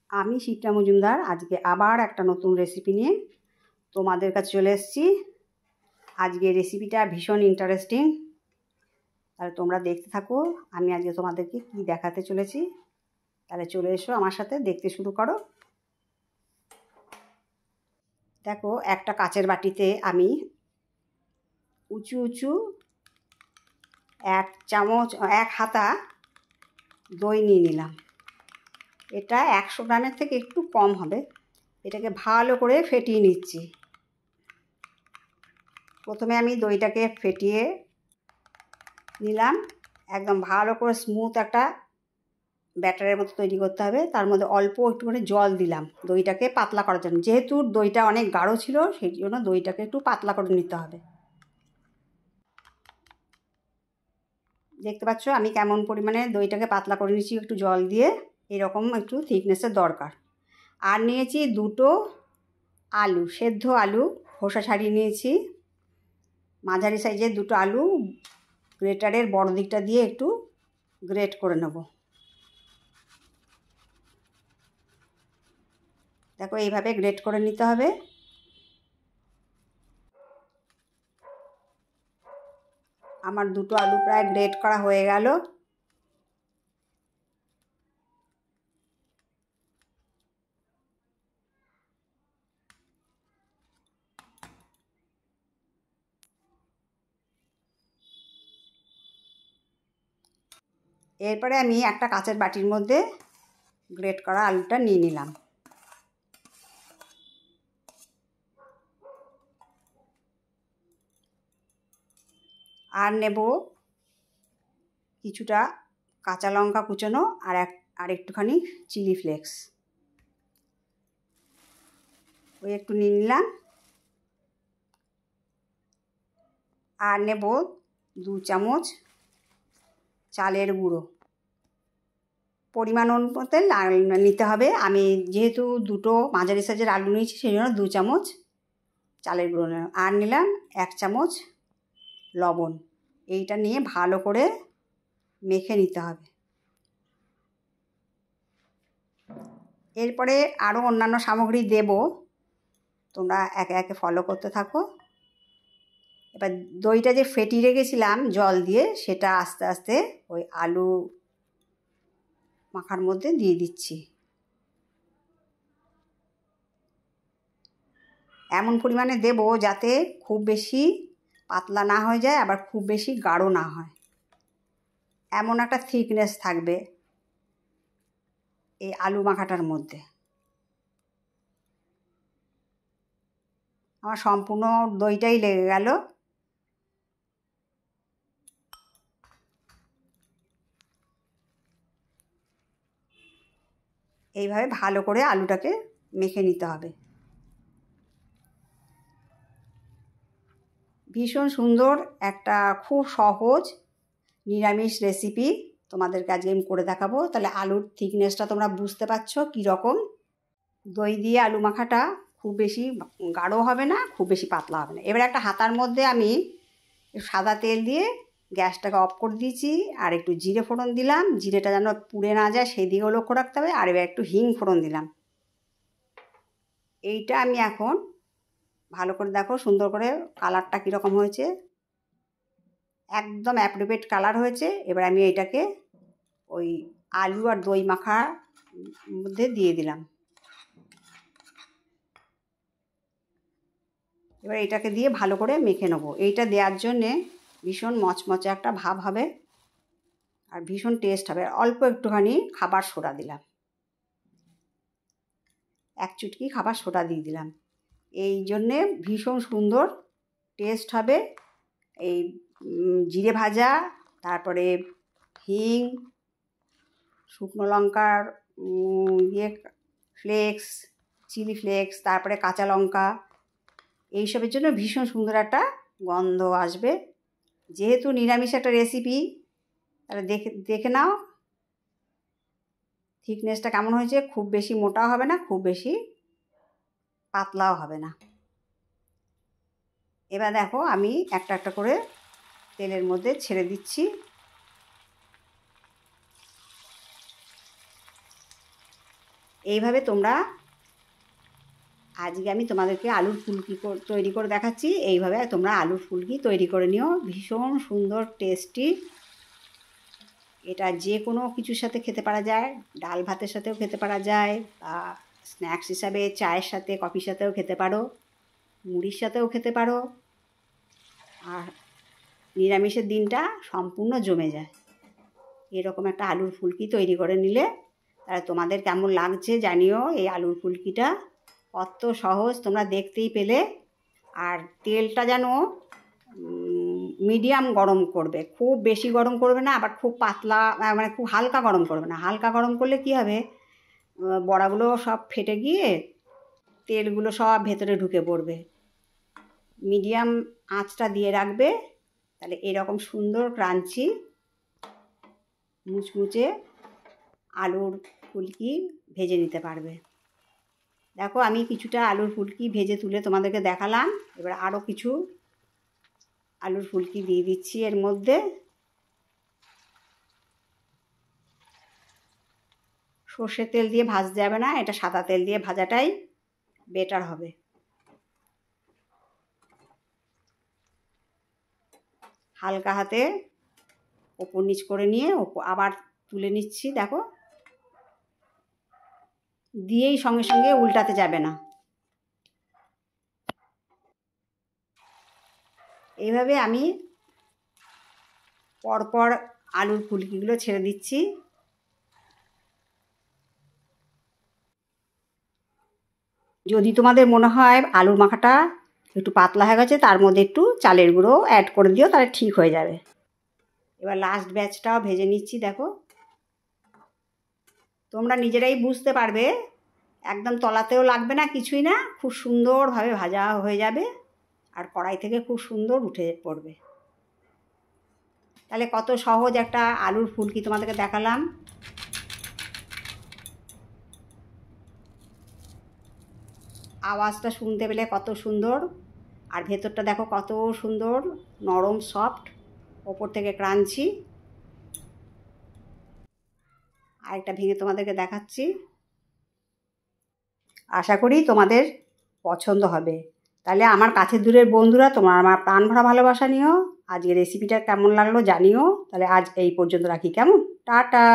আমি শিপ্রা মজুমদার আজকে আবার একটা নতুন রেসিপি নিয়ে তোমাদের কাছে চলে এসেছি। আজকে রেসিপিটা ভীষণ ইন্টারেস্টিং, তাহলে তোমরা দেখতে থাকো। আমি আজকে তোমাদেরকে কি দেখাতে চলেছি, তাহলে চলে এসো আমার সাথে, দেখতে শুরু করো। দেখো, একটা কাচের বাটিতে আমি উঁচু উঁচু 1 হাতা দই নিয়ে নিলাম। এটা 100 গ্রামের থেকে একটু কম হবে। এটাকে ভালো করে ফেটিয়ে নিচ্ছি। প্রথমে আমি দইটাকে ফেটিয়ে নিলাম। একদম ভালো করে স্মুথ একটা ব্যাটারের মতো তৈরি করতে হবে। তার মধ্যে অল্প একটু করে জল দিলাম দইটাকে পাতলা করার জন্য। যেহেতু দইটা অনেক গাঢ় ছিল, সেই জন্য দইটাকে একটু পাতলা করে নিতে হবে। দেখতে পাচ্ছ আমি কেমন পরিমাণে দইটাকে পাতলা করে নিচ্ছি একটু জল দিয়ে। এরকম একটু থিকনেসের দরকার। আর নিয়েছি 2টো আলু, সেদ্ধ আলু, খোসা ছাড়িয়ে নিয়েছি। মাঝারি সাইজের 2টো আলু গ্রেটারের বড় দিকটা দিয়ে একটু গ্রেট করে নেব। দেখো, এইভাবে গ্রেট করে নিতে হবে। আমার 2টো আলু প্রায় গ্রেট করা হয়ে গেল। এরপরে আমি একটা কাচের বাটির মধ্যে গ্রেট করা আলুটা নিয়ে নিলাম। আর নেব কিছুটা কাঁচা লঙ্কা কুচোনো আর একটুখানি চিলি ফ্লেক্স, ওই একটু নিয়ে নিলাম। আর নেব 2 চামচ চালের গুঁড়ো। পরিমাণ অনুপাতে নিতে হবে। আমি যেহেতু 2টো মাঝারি সাইজের আলু নিয়েছি, সেই জন্য 2 চামচ চালের গুঁড়ো নিলাম। আর নিলাম 1 চামচ লবণ। এইটা নিয়ে ভালো করে মেখে নিতে হবে। এরপরে আরও অন্যান্য সামগ্রী দেব, তোমরা একে একে ফলো করতে থাকো। এবার দইটা যে ফেটিয়ে রেখেছিলাম জল দিয়ে, সেটা আস্তে আস্তে ওই আলু মাখার মধ্যে দিয়ে দিচ্ছি। এমন পরিমাণে দেব যাতে খুব বেশি পাতলা না হয়ে যায়, আবার খুব বেশি গাঢ় না হয়। এমন একটা থিকনেস থাকবে এই আলু মাখাটার মধ্যে। আমার সম্পূর্ণ দইটাই লেগে গেল। এইভাবে ভালো করে আলুটাকে মেখে নিতে হবে। ভীষণ সুন্দর একটা খুব সহজ নিরামিষ রেসিপি তোমাদেরকে আজকে আমি করে দেখাবো। তাহলে আলুর থিকনেসটা তোমরা বুঝতে পারছো কীরকম। দই দিয়ে আলু মাখাটা খুব বেশি গাঢ় হবে না, খুব বেশি পাতলা হবে না। এবার একটা হাতার মধ্যে আমি সাদা তেল দিয়ে গ্যাসটাকে অফ করে দিয়েছি। আর একটু জিরে ফোড়ন দিলাম। জিরেটা যেন পুড়ে না যায় সেই দিকেও লক্ষ্য রাখতে হবে। আর এবার একটু হিং ফোড়ন দিলাম। এইটা আমি এখন ভালো করে দেখো সুন্দর করে কালারটা কীরকম হয়েছে, একদম অ্যাপ্রোপ্রিয়েট কালার হয়েছে। এবার আমি এটাকে ওই আলু আর দই মাখার মধ্যে দিয়ে দিলাম। এবার এটাকে দিয়ে ভালো করে মেখে নেবো। এইটা দেওয়ার জন্যে ভীষণ মচমচে একটা ভাব হবে আর ভীষণ টেস্ট হবে। অল্প একটুখানি খাবার সোডা দিলাম, 1 চুটকি খাবার সোডা দিয়ে দিলাম। এই জন্যে ভীষণ সুন্দর টেস্ট হবে। এই জিরে ভাজা, তারপরে হিং, শুকনো লঙ্কার ফ্লেক্স, চিলি ফ্লেক্স, তারপরে কাঁচা লঙ্কা, এইসবের জন্য ভীষণ সুন্দর একটা গন্ধ আসবে। যেহেতু নিরামিষ একটা রেসিপি, তাহলে দেখে নাও থিকনেসটা কেমন হয়েছে। খুব বেশি মোটাও হবে না, খুব বেশি পাতলাও হবে না। এবার দেখো আমি একটা একটা করে তেলের মধ্যে ছেড়ে দিচ্ছি। এইভাবে তোমরা, আজকে আমি তোমাদেরকে আলুর ফুলকি তৈরি করে দেখাচ্ছি। এইভাবে তোমরা আলুর ফুলকি তৈরি করে নিও, ভীষণ সুন্দর টেস্টি। এটা যে কোনো কিছুর সাথে খেতে পারা যায়, ডাল ভাতের সাথেও খেতে পারা যায়, বা স্ন্যাক্স হিসাবে চায়ের সাথে কফির সাথেও খেতে পারো, মুড়ির সাথেও খেতে পারো। আর নিরামিষের দিনটা সম্পূর্ণ জমে যায়। এরকম একটা আলুর ফুলকি তৈরি করে নিলে তাহলে তোমাদের কেমন লাগছে জানিও। এই আলুর ফুলকিটা কত সহজ তোমরা দেখতেই পেলে। আর তেলটা যেন মিডিয়াম গরম করবে, খুব বেশি গরম করবে না, আবার খুব পাতলা মানে খুব হালকা গরম করবে না। হালকা গরম করলে কি হবে, বড়াগুলো সব ফেটে গিয়ে তেলগুলো সব ভেতরে ঢুকে পড়বে। মিডিয়াম আঁচটা দিয়ে রাখবে, তাহলে এরকম সুন্দর ক্রাঞ্চি মুচমুচে আলুর ফুলকি ভেজে নিতে পারবে। দেখো আমি কিছুটা আলুর ফুলকি ভেজে তুলে তোমাদেরকে দেখালাম। এবার আরও কিছু আলুর ফুলকি দিয়ে দিচ্ছি এর মধ্যে। সর্ষের তেল দিয়ে ভাজতে যাবে না, এটা সাদা তেল দিয়ে ভাজাটাই বেটার হবে। হালকা হাতে ওপর নিচ করে নিয়ে আবার তুলে নিচ্ছি। দেখো, দিয়েই সঙ্গে সঙ্গে উল্টাতে যাবে না। এইভাবে আমি পরপর আলুর ফুলকিগুলো ছেড়ে দিচ্ছি। যদি তোমাদের মনে হয় আলুর মাখাটা একটু পাতলা হয়ে গেছে, তার মধ্যে একটু চালের গুঁড়ো অ্যাড করে দিও, তাহলে ঠিক হয়ে যাবে। এবার লাস্ট ব্যাচটাও ভেজে নিচ্ছি। দেখো, তোমরা নিজেরাই বুঝতে পারবে, একদম তলাতেও লাগবে না, কিছুই না, খুব সুন্দরভাবে ভাজা হয়ে যাবে আর কড়াই থেকে খুব সুন্দর উঠে পড়বে। তাহলে কত সহজ একটা আলুর ফুলকি তোমাদেরকে দেখালাম। আওয়াজটা শুনতে পেলে কত সুন্দর, আর ভেতরটা দেখো কত সুন্দর নরম সফট, ওপর থেকে ক্রাঞ্চি। আরেকটা ভেঙে তোমাদেরকে দেখাচ্ছি। আশা করি তোমাদের পছন্দ হবে। তাহলে আমার কাছের দূরের বন্ধুরা, তোমার আমার প্রাণ ভরা ভালোবাসা নিও। আজকে রেসিপিটা কেমন লাগলো জানিও। তাহলে আজ এই পর্যন্ত রাখি, কেমন? টাটা।